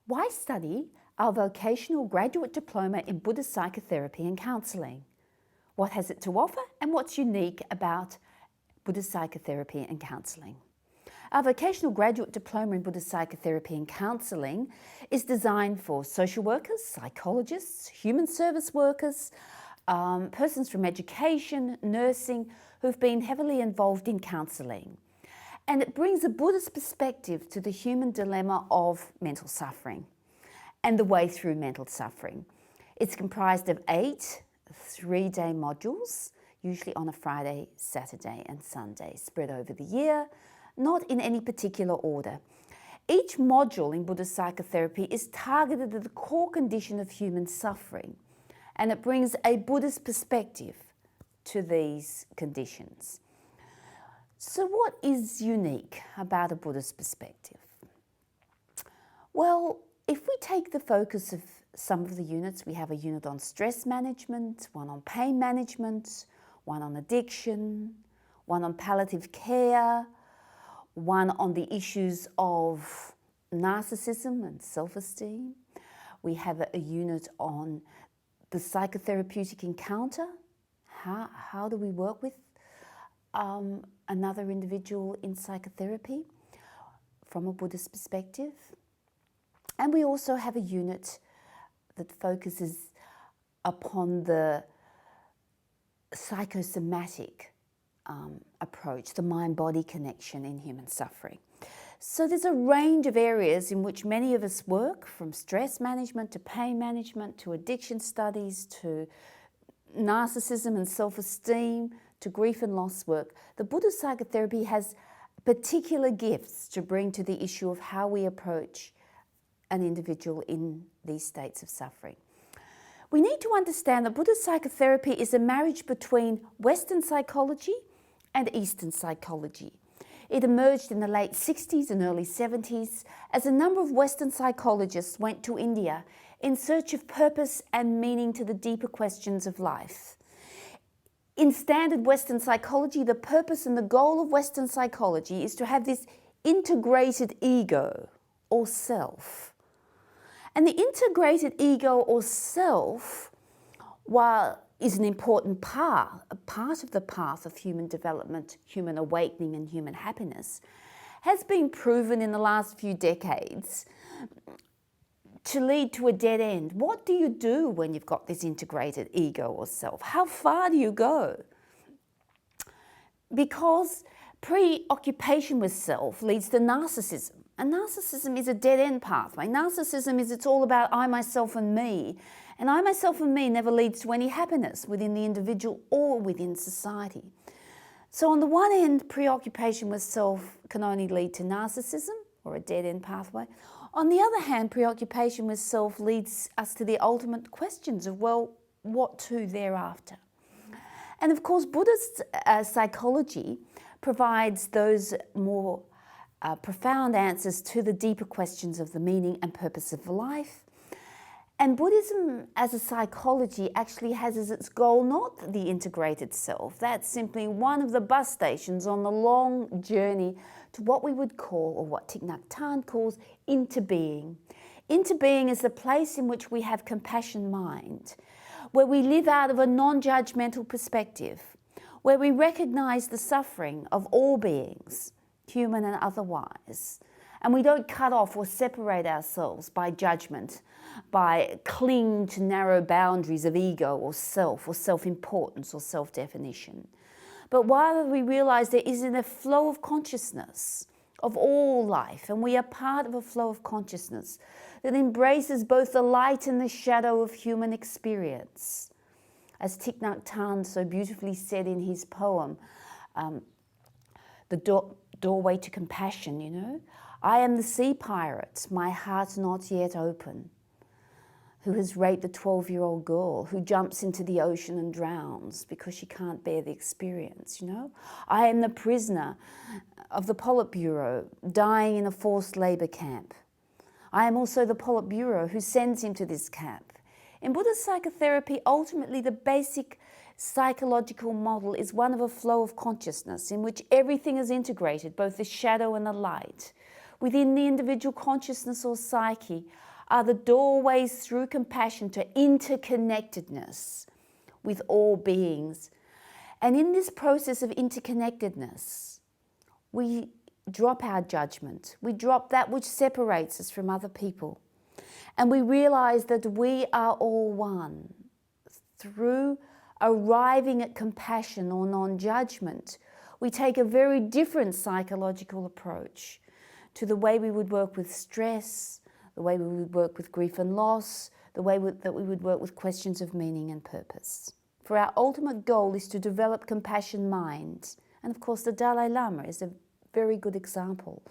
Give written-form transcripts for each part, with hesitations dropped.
Why study our vocational graduate diploma in Buddhist Psychotherapy and Counselling? What has it to offer and what's unique about Buddhist Psychotherapy and Counselling? Our vocational graduate diploma in Buddhist Psychotherapy and Counselling is designed for social workers, psychologists, human service workers, persons from education, nursing, who've been heavily involved in counselling. And it brings a Buddhist perspective to the human dilemma of mental suffering and the way through mental suffering. It's comprised of 8 3-day modules, usually on a Friday, Saturday and Sunday, spread over the year, not in any particular order. Each module in Buddhist psychotherapy is targeted at the core condition of human suffering, and it brings a Buddhist perspective to these conditions. So what is unique about a Buddhist perspective? Well, if we take the focus of some of the units, we have a unit on stress management, one on pain management, one on addiction, one on palliative care, one on the issues of narcissism and self-esteem. We have a unit on the psychotherapeutic encounter. How do we work with another individual in psychotherapy from a Buddhist perspective? And we also have a unit that focuses upon the psychosomatic approach, the mind-body connection in human suffering. So there's a range of areas in which many of us work, from stress management to pain management to addiction studies to narcissism and self-esteem to grief and loss work. The Buddhist psychotherapy has particular gifts to bring to the issue of how we approach an individual in these states of suffering. We need to understand that Buddhist psychotherapy is a marriage between Western psychology and Eastern psychology. It emerged in the late 60s and early 70s as a number of Western psychologists went to India in search of purpose and meaning to the deeper questions of life. In standard Western psychology, the purpose and the goal of Western psychology is to have this integrated ego or self. And the integrated ego or self, while is an important part of the path of human development, human awakening and human happiness, has been proven in the last few decades to lead to a dead end. What do you do when you've got this integrated ego or self? How far do you go? Because preoccupation with self leads to narcissism. And narcissism is a dead-end pathway. Narcissism is it's all about I, myself and me. And I, myself and me never leads to any happiness within the individual or within society. So on the one end, preoccupation with self can only lead to narcissism or a dead-end pathway. On the other hand, preoccupation with self leads us to the ultimate questions of, well, what to thereafter? And of course, Buddhist psychology provides those more profound answers to the deeper questions of the meaning and purpose of life. And Buddhism as a psychology actually has as its goal not the integrated self. That's simply one of the bus stations on the long journey to what we would call, or what Thich Nhat Hanh calls, into being. Into being is the place in which we have compassion mind, where we live out of a non-judgmental perspective, where we recognize the suffering of all beings, human and otherwise, and we don't cut off or separate ourselves by judgment, by clinging to narrow boundaries of ego or self-importance or self-definition. But while we realize there is a flow of consciousness of all life, and we are part of a flow of consciousness that embraces both the light and the shadow of human experience. As Thich Nhat Hanh so beautifully said in his poem, The Doorway to Compassion, you know, I am the sea pirate, my heart not yet open, who has raped the 12-year-old girl who jumps into the ocean and drowns because she can't bear the experience, you know. I am the prisoner of the Politburo dying in a forced labor camp. I am also the Politburo who sends him to this camp. In Buddhist psychotherapy, ultimately the basic psychological model is one of a flow of consciousness in which everything is integrated, both the shadow and the light. Within the individual consciousness or psyche are the doorways through compassion to interconnectedness with all beings. And in this process of interconnectedness, we drop our judgment. We drop that which separates us from other people. And we realize that we are all one. Through arriving at compassion or non-judgment, we take a very different psychological approach to the way we would work with stress, the way we would work with grief and loss, the way that we would work with questions of meaning and purpose. For our ultimate goal is to develop compassion mind. And of course, the Dalai Lama is a very good example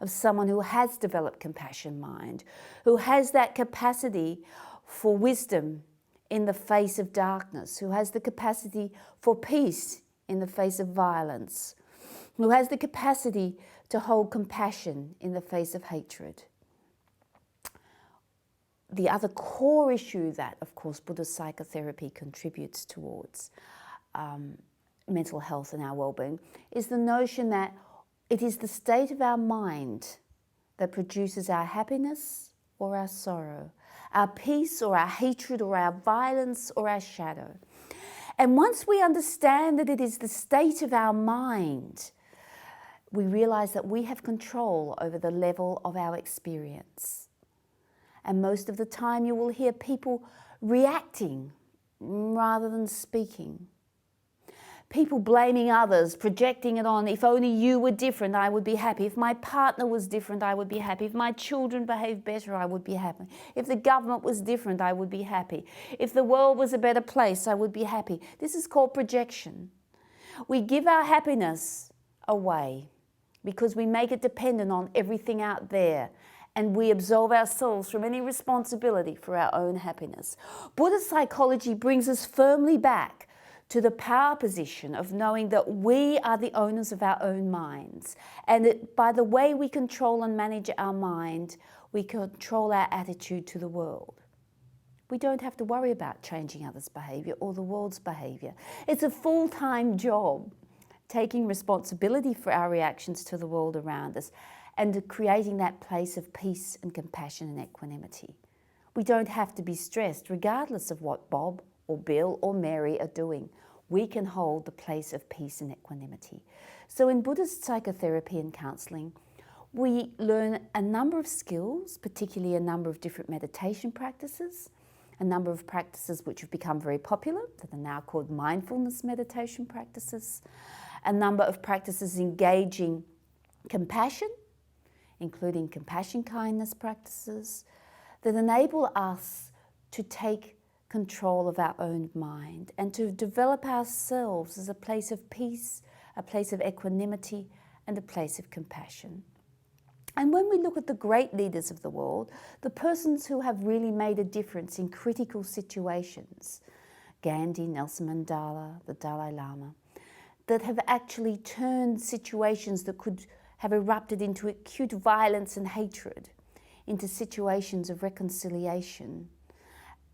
of someone who has developed compassion mind, who has that capacity for wisdom in the face of darkness, who has the capacity for peace in the face of violence, who has the capacity to hold compassion in the face of hatred. The other core issue that, of course, Buddhist psychotherapy contributes towards mental health and our well-being is the notion that it is the state of our mind that produces our happiness or our sorrow, our peace or our hatred or our violence or our shadow. And once we understand that it is the state of our mind, we realize that we have control over the level of our experience. And most of the time you will hear people reacting rather than speaking. People blaming others, projecting it on, if only you were different, I would be happy. If my partner was different, I would be happy. If my children behaved better, I would be happy. If the government was different, I would be happy. If the world was a better place, I would be happy. This is called projection. We give our happiness away because we make it dependent on everything out there, and we absolve ourselves from any responsibility for our own happiness. Buddhist psychology brings us firmly back to the power position of knowing that we are the owners of our own minds, and that by the way we control and manage our mind, we control our attitude to the world. We don't have to worry about changing others' behaviour or the world's behaviour. It's a full-time job, taking responsibility for our reactions to the world around us and creating that place of peace and compassion and equanimity. We don't have to be stressed regardless of what Bob or Bill or Mary are doing. We can hold the place of peace and equanimity. So in Buddhist psychotherapy and counselling, we learn a number of skills, particularly a number of different meditation practices, a number of practices which have become very popular, that are now called mindfulness meditation practices, a number of practices engaging compassion, including compassion kindness practices, that enable us to take control of our own mind and to develop ourselves as a place of peace, a place of equanimity, and a place of compassion. And when we look at the great leaders of the world, the persons who have really made a difference in critical situations, Gandhi, Nelson Mandela, the Dalai Lama, that have actually turned situations that could have erupted into acute violence and hatred into situations of reconciliation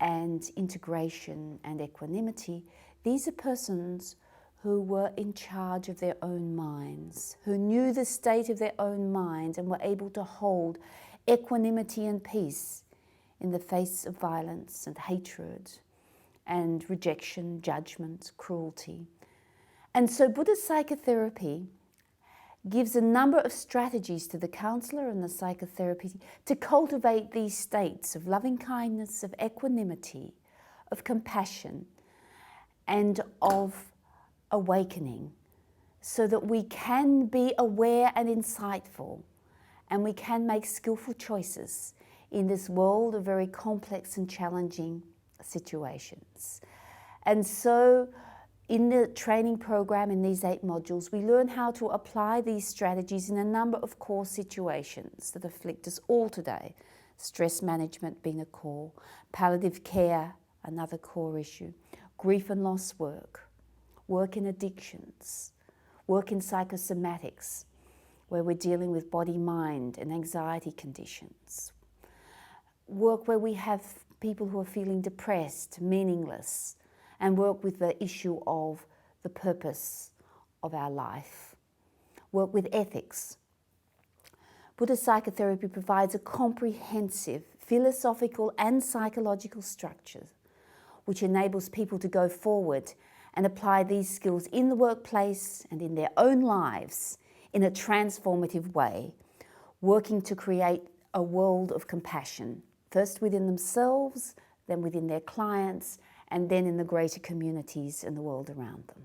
and integration and equanimity. These are persons who were in charge of their own minds, who knew the state of their own mind and were able to hold equanimity and peace in the face of violence and hatred and rejection, judgment, cruelty. And so Buddhist psychotherapy gives a number of strategies to the counsellor and the psychotherapy to cultivate these states of loving kindness, of equanimity, of compassion, and of awakening, so that we can be aware and insightful, and we can make skillful choices in this world of very complex and challenging situations. And so in the training program, in these 8 modules, we learn how to apply these strategies in a number of core situations that afflict us all today. Stress management being a core, palliative care, another core issue, grief and loss work, work in addictions, work in psychosomatics, where we're dealing with body, mind, and anxiety conditions, work where we have people who are feeling depressed, meaningless, and work with the issue of the purpose of our life. Work with ethics. Buddhist psychotherapy provides a comprehensive philosophical and psychological structure which enables people to go forward and apply these skills in the workplace and in their own lives in a transformative way, working to create a world of compassion, first within themselves, then within their clients, and then in the greater communities and the world around them.